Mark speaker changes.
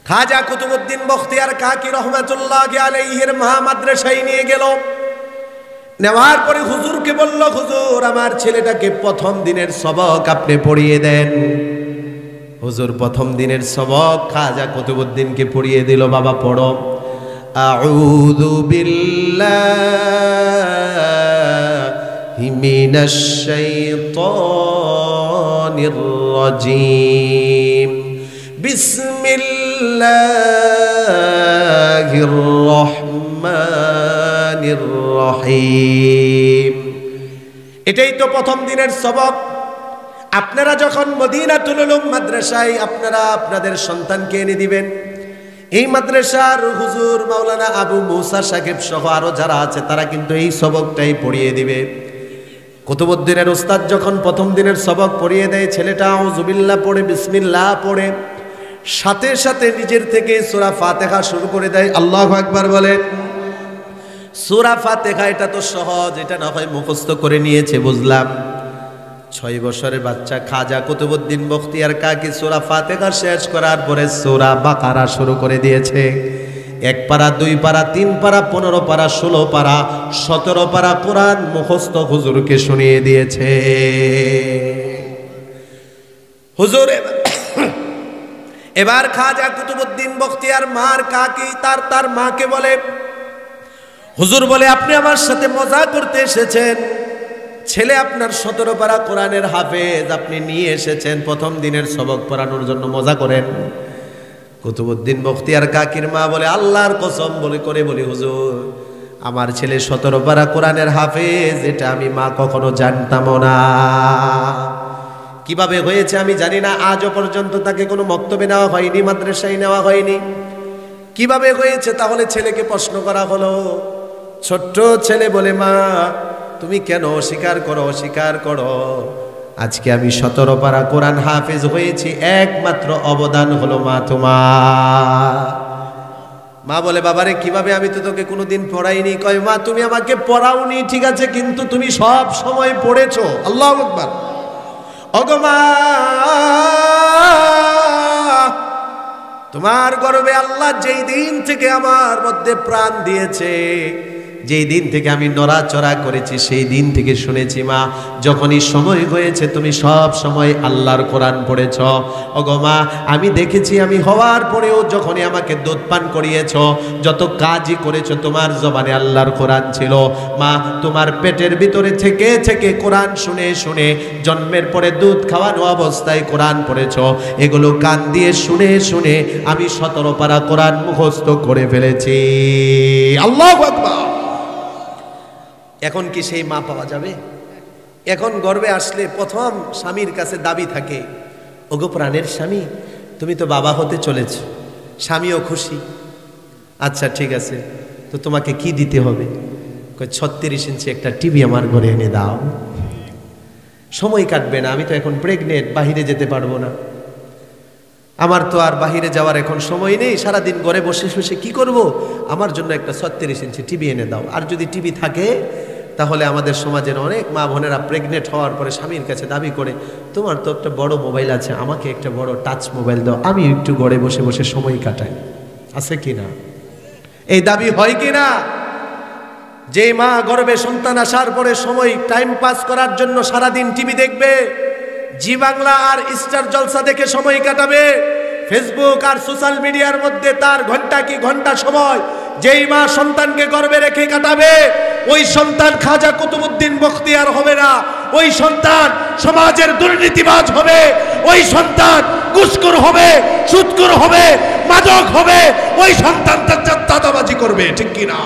Speaker 1: খাজা কুতুবউদ্দিন বখতিয়ার কাকি রহমাতুল্লাহি আলাইহির মাদ্রাসায় নিয়ে গেল। নেওয়ার পরে হুজুরকে বলল, হুজুর আমার ছেলেটাকে প্রথম দিনের সবক আপনি পড়িয়ে দেন। হুজুর প্রথম দিনের সবক খাজা কুতুবউদ্দিনকে পড়িয়ে দিল। বাবা পড়ো, আউযু বিল্লাহি মিনাশ শাইতানির রাজীম, বিসমিল্লাহির রহমানির রহিম। এটাই তো প্রথম দিনের সবক। আপনারা যখন মদিনাতুল উলুম মাদ্রাসায় আপনারা আপনাদের সন্তানকে এনে দিবেন, এই মাদ্রাসার হুজুর মাওলানা আবু মুসা সাহেব সহ আরো যারা আছে তারা কিন্তু এই সবকটাই পড়িয়ে দিবে। কুতুবউদ্দিনের উস্তাদ যখন প্রথম দিনের সবক পড়িয়ে দেয়, ছেলেটা আউযু বিল্লাহ পড়ে, বিসমিল্লাহ পড়ে, সাথে সাথে নিজের থেকে সূরা ফাতিহা শুরু করে দেয়। আল্লাহু আকবার বলে। সূরা ফাতিহা এটা তো সহজ, এটা না হয় মুখস্থ করে নিয়েছে বুঝলাম। 6 বছরের বাচ্চা খাজা কুতুবউদ্দিন বখতিয়ার কাকি সূরা ফাতিহা শেষ করার পরে সূরা বাকারা শুরু করে দিয়েছে। 1 পারা, 2 পারা, 3 পারা, 15 পারা, 16 পারা, 17 পারা কোরআন মুখস্থ হুজুরকে শুনিয়ে দিয়েছে। হুজুর এবার খাজা কুতুবউদ্দিন বখতিয়ার মার কাকি তার মাকে বলে, হুজুর বলে আপনি আমার সাথে মজা করতে এসেছেন, ছেলে আপনার 17 পারা কোরআনের হাফেজ আপনি নিয়ে এসেছেন প্রথম দিনের সবক পড়ানোর জন্য, মজা করেন। কুতুবউদ্দিন বখতিয়ার কাকির মা বলে, আল্লাহর কসম বলে করে বলি হুজুর আমার ছেলে 17 পারা কোরআনের হাফেজ, এটা আমি মা কখনো জানতাম না। কিভাবে হয়েছে আমি জানি না, আজও পর্যন্ত তাকে কোনো বক্তব্য নেওয়া হয়নি, মাদ্রাসায় নেওয়া হয়নি। কিভাবে হয়েছে তাহলে ছেলেকে প্রশ্ন করা হলো। ছোট্ট ছেলে বলে, মা তুমি কেন অস্বীকার করো? আজকে আমি 17 পারা কোরআন হাফেজ হয়েছি, একমাত্র অবদান হলো মা তোমার। মা বলে, বাবারে কিভাবে, আমি তো তোকে কোনোদিন পড়াইনি। কয়, মা তুমি আমাকে পড়াওনি ঠিক আছে, কিন্তু তুমি সব সময় পড়েছো। আল্লাহু আকবার। ওগো মা, তোমার গর্বে আল্লাহ যেই দিন থেকে আমার মধ্যে প্রাণ দিয়েছে, যেই দিন থেকে আমি নড়াচড়া করেছি, সেই দিন থেকে শুনেছি মা যখনই সময় হয়েছে তুমি সব সময় আল্লাহর কোরআন পড়েছ। ওগো মা, আমি দেখেছি আমি হওয়ার পরেও যখনই আমাকে দুধ পান করিয়েছ, যত কাজই করেছ তোমার জবানে আল্লাহর কোরআন ছিল। মা তোমার পেটের ভিতরে থেকে থেকে কোরআন শুনে শুনে জন্মের পরে দুধ খাওয়ানো অবস্থায় কোরআন পড়েছ, এগুলো কান দিয়ে শুনে শুনে আমি 17 পারা কোরআন মুখস্থ করে ফেলেছি। আল্লাহু আকবার। এখন কি সেই মা পাওয়া যাবে? এখন গর্বে আসলে প্রথম স্বামীর কাছে দাবি থাকে, ওগো প্রাণের স্বামী তুমি তো বাবা হতে চলেছ। স্বামীও খুশি, আচ্ছা ঠিক আছে, তো তোমাকে কি দিতে হবে? 36 ইঞ্চি একটা টিভি আমার ঘরে এনে দাও। সময় কাটবে না, আমি তো এখন প্রেগনেন্ট, বাহিরে যেতে পারবো না, আমার তো আর বাহিরে যাওয়ার এখন সময় নেই, সারাদিন ঘরে বসে বসে কি করব, আমার জন্য একটা 36 ইঞ্চি টিভি এনে দাও। আর যদি টিভি থাকে তাহলে আমাদের সমাজের অনেক মা বোনেরা প্রেগনেন্ট হওয়ার পরে স্বামীর কাছে দাবি করে, তোমার তো একটা বড় মোবাইল আছে, আমাকে একটা বড় টাচ মোবাইল দাও, আমি একটু ঘরে বসে বসে সময় কাটাই। আছে কি না? এই দাবি হয় কি না? যে মা গর্ভে সন্তান আসার পরে সময় টাইম পাস করার জন্য সারাদিন টিভি দেখবে, জি বাংলা আর স্টার জলসা দেখে সময় কাটাবে, ফেসবুক আর সোশ্যাল মিডিয়ার মধ্যে তার ঘন্টা কি ঘন্টা সময় যেই মা সন্তানকে গর্ভে রেখে কাটাবে, ওই সন্তান খাজা কুতুবউদ্দিন বখতিয়ার হবে না, ওই সন্তান সমাজের দুর্নীতিবাজ হবে, ওই সন্তান ঘুষখোর হবে, সুদখোর হবে, মাদক হবে, ওই সন্তান দাদাবাজি করবে। ঠিক কিনা?